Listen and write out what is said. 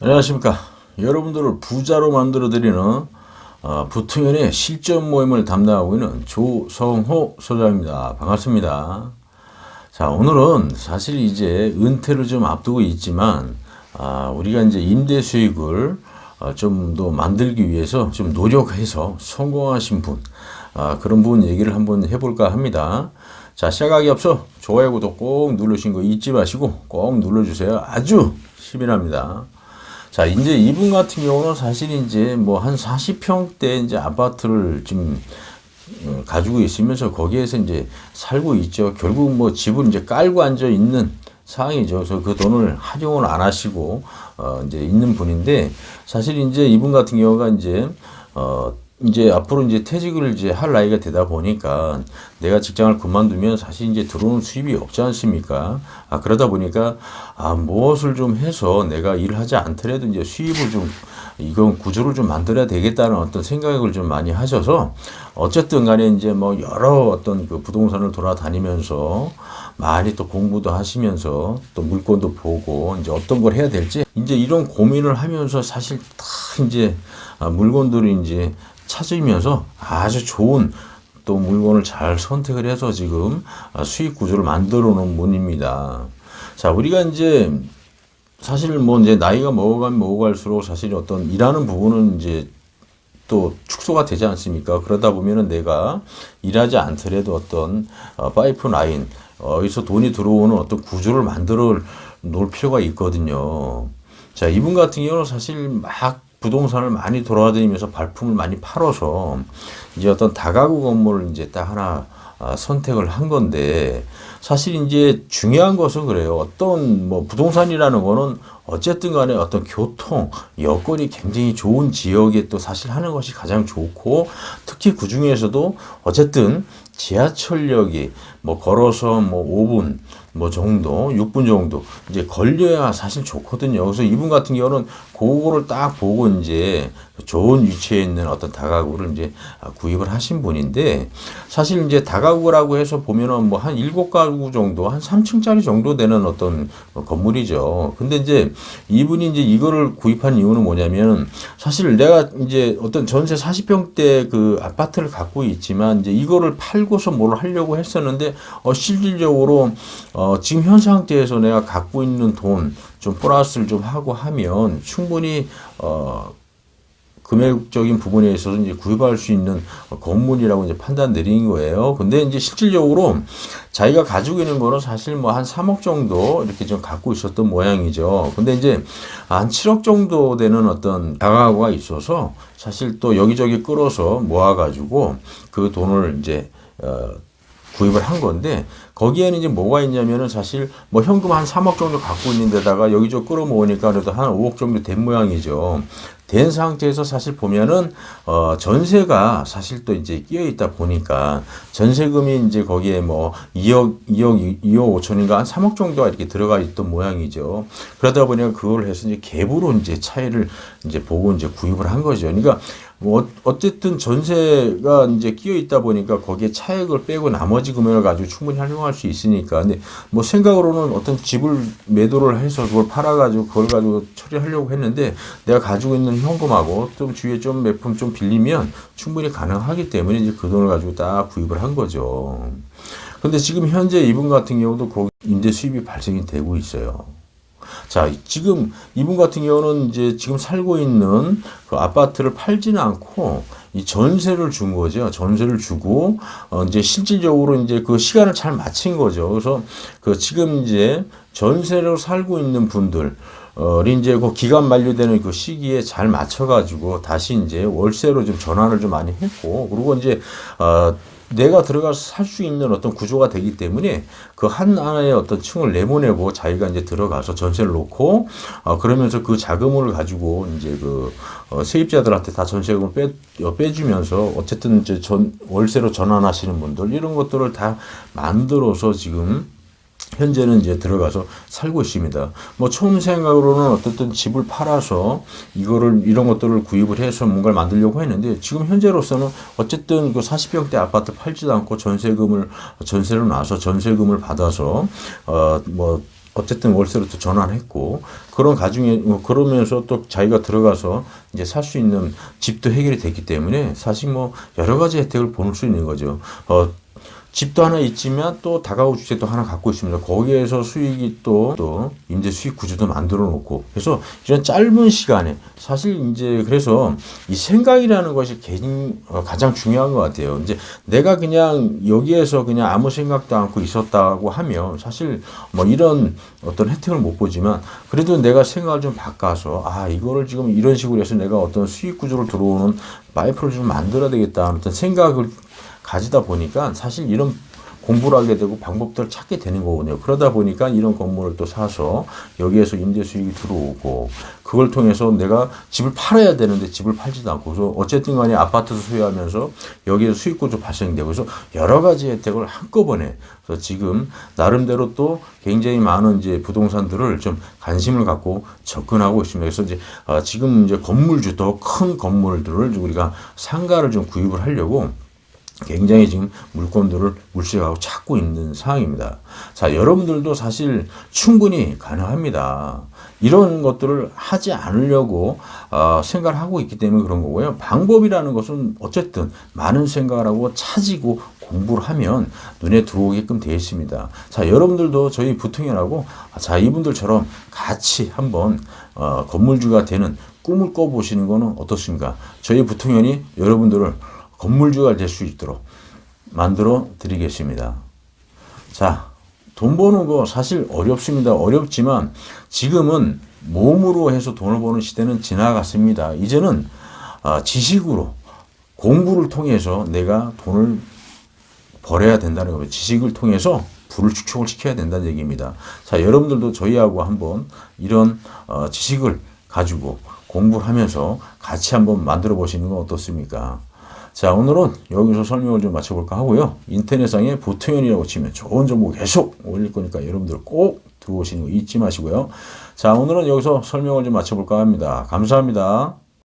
안녕하십니까. 여러분들을 부자로 만들어드리는 부통연의 실전 모임을 담당하고 있는 조성호 소장입니다. 반갑습니다. 자, 오늘은 사실 이제 은퇴를 좀 앞두고 있지만 우리가 이제 임대 수익을 좀 더 만들기 위해서 좀 노력해서 성공하신 분, 그런 분 얘기를 한번 해볼까 합니다. 자, 시작하기 앞서 좋아요, 구독 꼭 누르신 거 잊지 마시고 꼭 눌러주세요. 아주 시민합니다. 자, 이제 이분 같은 경우는 사실 이제 뭐 한 40평대 이제 아파트를 지금 가지고 있으면서 거기에서 이제 살고 있죠. 결국 뭐 집을 이제 깔고 앉아 있는 상황이죠. 그래서 그 돈을 활용을 안 하시고 이제 있는 분인데, 사실 이제 이분 같은 경우가 이제 앞으로 이제 퇴직을 이제 할 나이가 되다 보니까 내가 직장을 그만두면 사실 이제 들어오는 수입이 없지 않습니까? 그러다 보니까 무엇을 좀 해서 내가 일을 하지 않더라도 이제 수입을 좀, 이건 구조를 좀 만들어야 되겠다는 어떤 생각을 좀 많이 하셔서, 어쨌든 간에 이제 뭐 여러 어떤 그 부동산을 돌아다니면서 많이 또 공부도 하시면서 또 물건도 보고 이제 어떤 걸 해야 될지 이제 이런 고민을 하면서 사실 다 이제 물건들이 이제 찾으면서 아주 좋은 또 물건을 잘 선택을 해서 지금 수익 구조를 만들어 놓은 분입니다. 자, 우리가 이제 사실 뭐 이제 나이가 먹어가면 먹어갈수록 사실 어떤 일하는 부분은 이제 또 축소가 되지 않습니까? 그러다 보면은 내가 일하지 않더라도 어떤 파이프 라인, 여기서 돈이 들어오는 어떤 구조를 만들어 놓을 필요가 있거든요. 자, 이분 같은 경우는 사실 막 부동산을 많이 돌아다니면서 발품을 많이 팔아서 이제 어떤 다가구 건물을 이제 딱 하나 선택을 한 건데, 사실 이제 중요한 것은 그래요. 어떤 뭐 부동산이라는 거는 어쨌든 간에 어떤 교통, 여건이 굉장히 좋은 지역에 또 사실 하는 것이 가장 좋고, 특히 그 중에서도 어쨌든 지하철역이 뭐 걸어서 뭐 5분 뭐 정도, 6분 정도 이제 걸려야 사실 좋거든요. 그래서 이분 같은 경우는 그거를 딱 보고 이제 좋은 위치에 있는 어떤 다가구를 이제 구입을 하신 분인데, 사실 이제 다가구라고 해서 보면은 뭐 한 7가구 정도, 한 3층짜리 정도 되는 어떤 건물이죠. 근데 이제 이분이 이제 이거를 구입한 이유는 뭐냐면, 사실 내가 이제 어떤 전세 40평대 그 아파트를 갖고 있지만 이제 이거를 팔고서 뭘 하려고 했었는데 실질적으로 지금 현 상태에서 내가 갖고 있는 돈 좀 플러스를 좀 하고 하면 충분히 금액적인 부분에 있어서 이제 구입할 수 있는 건물이라고 이제 판단 내린 거예요. 근데 이제 실질적으로 자기가 가지고 있는 거는 사실 뭐 한 3억 정도 이렇게 좀 갖고 있었던 모양이죠. 근데 이제 한 7억 정도 되는 어떤 다가구가 있어서 사실 또 여기저기 끌어서 모아가지고 그 돈을 이제 구입을 한 건데, 거기에는 이제 뭐가 있냐면은 사실 뭐 현금 한 3억 정도 갖고 있는 데다가 여기저기 끌어모으니까 그래도 한 5억 정도 된 모양이죠. 된 상태에서 사실 보면은 전세가 사실 또 이제 끼어 있다 보니까 전세금이 이제 거기에 뭐 2억 5천인가 한 3억 정도가 이렇게 들어가 있던 모양이죠. 그러다 보니까 그걸 해서 이제 갭으로 이제 차이를 이제 보고 이제 구입을 한 거죠. 그러니까 뭐 어쨌든 전세가 이제 끼어 있다 보니까 거기에 차액을 빼고 나머지 금액을 가지고 충분히 활용할 수 있으니까. 근데 뭐 생각으로는 어떤 집을 매도를 해서 그걸 팔아가지고 그걸 가지고 처리하려고 했는데, 내가 가지고 있는 현금하고 또 주위에 좀 몇 푼 좀 빌리면 충분히 가능하기 때문에 이제 그 돈을 가지고 딱 구입을 한 거죠. 근데 지금 현재 이분 같은 경우도 거기 임대 수입이 발생이 되고 있어요. 자, 지금 이분 같은 경우는 이제 지금 살고 있는 그 아파트를 팔지는 않고 이 전세를 준 거죠. 전세를 주고 이제 실질적으로 이제 그 시간을 잘 마친 거죠. 그래서 그 지금 이제 전세로 살고 있는 분들 이제 그 기간 만료되는 그 시기에 잘 맞춰가지고 다시 이제 월세로 좀 전환을 좀 많이 했고, 그리고 이제 내가 들어가서 살 수 있는 어떤 구조가 되기 때문에 그 하나의 어떤 층을 내보내고 자기가 이제 들어가서 전세를 놓고 그러면서 그 자금을 가지고 이제 그 세입자들한테 다 전세금을 빼주면서 어쨌든 이제 월세로 전환하시는 분들, 이런 것들을 다 만들어서 지금 현재는 이제 들어가서 살고 있습니다. 뭐 처음 생각으로는 어쨌든 집을 팔아서 이런 것들을 구입을 해서 뭔가를 만들려고 했는데, 지금 현재로서는 어쨌든 그 40평대 아파트 팔지도 않고 전세로 나서 전세금을 받아서 뭐 어쨌든 월세로 또 전환했고, 그런 가중에 그러면서 또 자기가 들어가서 이제 살 수 있는 집도 해결이 됐기 때문에 사실 뭐 여러 가지 혜택을 보낼 수 있는 거죠. 집도 하나 있지만 또 다가구 주택도 하나 갖고 있습니다. 거기에서 수익이 또 임대 수익 구조도 만들어 놓고, 그래서 이런 짧은 시간에 사실 이제 그래서 이 생각이라는 것이 가장 중요한 것 같아요. 이제 내가 그냥 여기에서 그냥 아무 생각도 않고 있었다고 하면 사실 뭐 이런 어떤 혜택을 못 보지만, 그래도 내가 생각을 좀 바꿔서 이거를 지금 이런 식으로 해서 내가 어떤 수익 구조를 들어오는 파이프를 좀 만들어야 되겠다 하는 어떤 생각을 가지다 보니까 사실 이런 공부를 하게 되고 방법들을 찾게 되는 거거든요. 그러다 보니까 이런 건물을 또 사서 여기에서 임대 수익이 들어오고, 그걸 통해서 내가 집을 팔아야 되는데 집을 팔지도 않고, 그래서 어쨌든 간에 아파트도 소유하면서 여기에서 수익구조 발생되고, 그래서 여러 가지 혜택을 한꺼번에, 그래서 지금 나름대로 또 굉장히 많은 이제 부동산들을 좀 관심을 갖고 접근하고 있습니다. 그래서 이제 지금 이제 건물주, 더 큰 건물들을 우리가 상가를 좀 구입을 하려고 굉장히 지금 물건들을 물색하고 찾고 있는 상황입니다. 자, 여러분들도 사실 충분히 가능합니다. 이런 것들을 하지 않으려고 생각을 하고 있기 때문에 그런 거고요. 방법이라는 것은 어쨌든 많은 생각을 하고 찾고 공부를 하면 눈에 들어오게끔 되어 있습니다. 자, 여러분들도 저희 부통연하고 이분들처럼 같이 한번 건물주가 되는 꿈을 꿔보시는 거는 어떻습니까? 저희 부통연이 여러분들을 건물주가 될 수 있도록 만들어 드리겠습니다. 자, 돈 버는 거 사실 어렵습니다. 어렵지만 지금은 몸으로 해서 돈을 버는 시대는 지나갔습니다. 이제는 지식으로, 공부를 통해서 내가 돈을 벌어야 된다는 거예요. 지식을 통해서 부를 축적을 시켜야 된다는 얘기입니다. 자, 여러분들도 저희하고 한번 이런 지식을 가지고 공부를 하면서 같이 한번 만들어 보시는 건 어떻습니까? 자, 오늘은 여기서 설명을 좀 마쳐볼까 하고요. 인터넷상에 부통연이라고 치면 좋은 정보 계속 올릴 거니까 여러분들 꼭 들어오시는 거 잊지 마시고요. 자, 오늘은 여기서 설명을 좀 마쳐볼까 합니다. 감사합니다.